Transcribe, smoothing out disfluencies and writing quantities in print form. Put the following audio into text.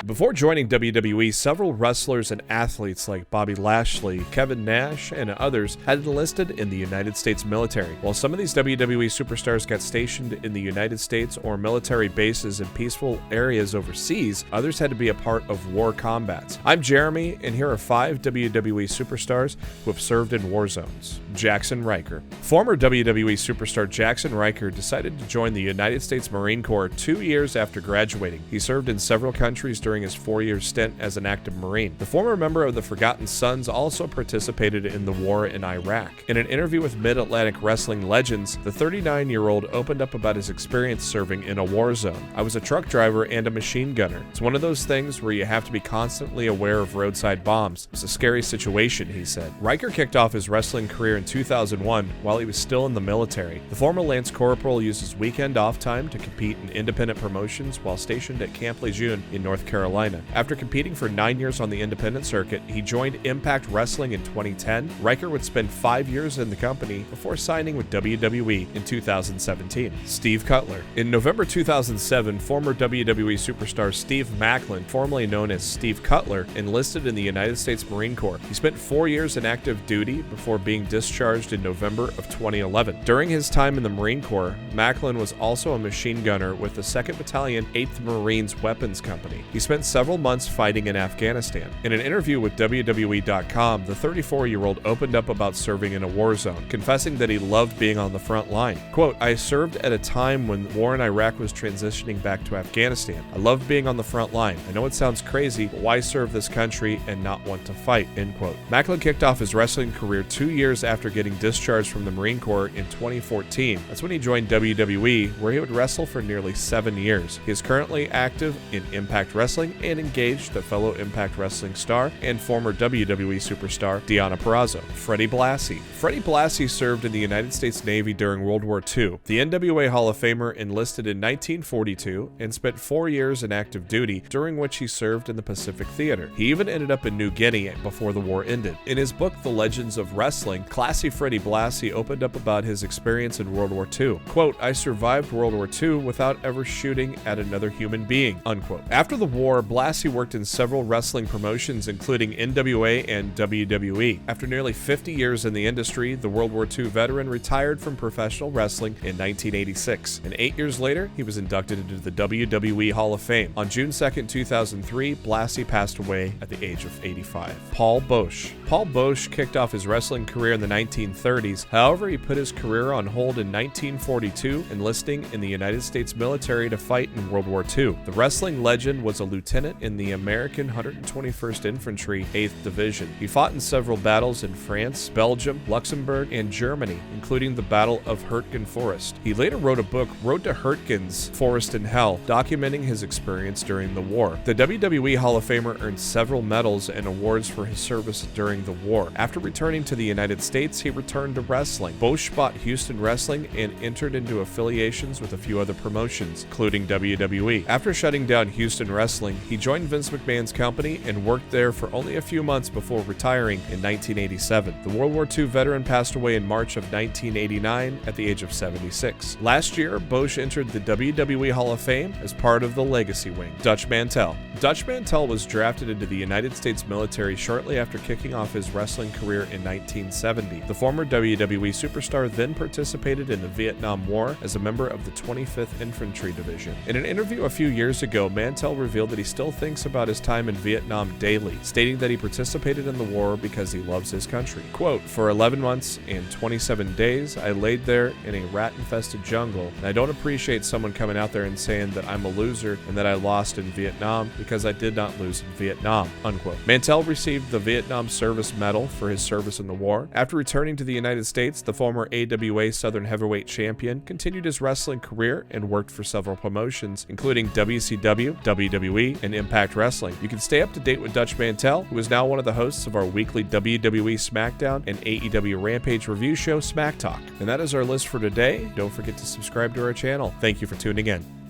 Before joining WWE, several wrestlers and athletes like Bobby Lashley, Kevin Nash, and others had enlisted in the United States military. While some of these WWE superstars got stationed in the United States or military bases in peaceful areas overseas, others had to be a part of war combats. I'm Jeremy, and here are 5 WWE superstars who have served in war zones. Jaxson Ryker. Former WWE superstar Jaxson Ryker decided to join the United States Marine Corps 2 years after graduating. He served in several countries during his 4-year stint as an active Marine. The former member of the Forgotten Sons also participated in the war in Iraq. In an interview with Mid-Atlantic Wrestling Legends, the 39-year-old opened up about his experience serving in a war zone. "I was a truck driver and a machine gunner. It's one of those things where you have to be constantly aware of roadside bombs. It's a scary situation," he said. Ryker kicked off his wrestling career in 2001 while he was still in the military. The former Lance Corporal used his weekend off time to compete in independent promotions while stationed at Camp Lejeune in North Carolina. After competing for 9 years on the independent circuit, he joined Impact Wrestling in 2010. Ryker would spend 5 years in the company before signing with WWE in 2017. Steve Cutler. In November 2007, former WWE superstar Steve Mclin, formerly known as Steve Cutler, enlisted in the United States Marine Corps. He spent 4 years in active duty before being discharged in November of 2011. During his time in the Marine Corps, Mclin was also a machine gunner with the 2nd Battalion, 8th Marines Weapons Company. He spent several months fighting in Afghanistan. In an interview with WWE.com, the 34-year-old opened up about serving in a war zone, confessing that he loved being on the front line. Quote, "I served at a time when war in Iraq was transitioning back to Afghanistan. I loved being on the front line. I know it sounds crazy, but why serve this country and not want to fight?" End quote. Mclin kicked off his wrestling career 2 years after getting discharged from the Marine Corps in 2014. That's when he joined WWE, where he would wrestle for nearly 7 years. He is currently active in Impact Wrestling and engaged a fellow Impact Wrestling star and former WWE superstar Deonna Purrazzo. Freddie Blassie. Freddie Blassie served in the United States Navy during World War II. The NWA Hall of Famer enlisted in 1942 and spent 4 years in active duty, during which he served in the Pacific Theater. He even ended up in New Guinea before the war ended. In his book, The Legends of Wrestling, classy Freddie Blassie opened up about his experience in World War II. Quote, "I survived World War II without ever shooting at another human being," unquote. After the war, Blassie worked in several wrestling promotions, including NWA and WWE. After nearly 50 years in the industry, the World War II veteran retired from professional wrestling in 1986, and 8 years later, he was inducted into the WWE Hall of Fame. On June 2nd, 2003, Blassie passed away at the age of 85. Paul Boesch. Paul Boesch kicked off his wrestling career in the 1930s. However, he put his career on hold in 1942, enlisting in the United States military to fight in World War II. The wrestling legend was a lieutenant in the American 121st Infantry, 8th Division. He fought in several battles in France, Belgium, Luxembourg, and Germany, including the Battle of Hurtgen Forest. He later wrote a book, Road to Hurtgen's Forest in Hell, documenting his experience during the war. The WWE Hall of Famer earned several medals and awards for his service during the war. After returning to the United States, he returned to wrestling. Boesch bought Houston Wrestling and entered into affiliations with a few other promotions, including WWE. After shutting down Houston Wrestling, he joined Vince McMahon's company and worked there for only a few months before retiring in 1987. The World War II veteran passed away in March of 1989 at the age of 76. Last year, Boesch entered the WWE Hall of Fame as part of the Legacy Wing. Dutch Mantell. Dutch Mantell was drafted into the United States military shortly after kicking off his wrestling career in 1970. The former WWE superstar then participated in the Vietnam War as a member of the 25th Infantry Division. In an interview a few years ago, Mantell revealed that he still thinks about his time in Vietnam daily, stating that he participated in the war because he loves his country. Quote, "For 11 months and 27 days, I laid there in a rat-infested jungle, and I don't appreciate someone coming out there and saying that I'm a loser and that I lost in Vietnam because I did not lose in Vietnam," unquote. Mantell received the Vietnam Service Medal for his service in the war. After returning to the United States, the former AWA Southern Heavyweight Champion continued his wrestling career and worked for several promotions, including WCW, WWE, and Impact Wrestling. You can stay up to date with Dutch Mantell, who is now one of the hosts of our weekly WWE SmackDown and AEW Rampage review show, Smack Talk. And that is our list for today. Don't forget to subscribe to our channel. Thank you for tuning in.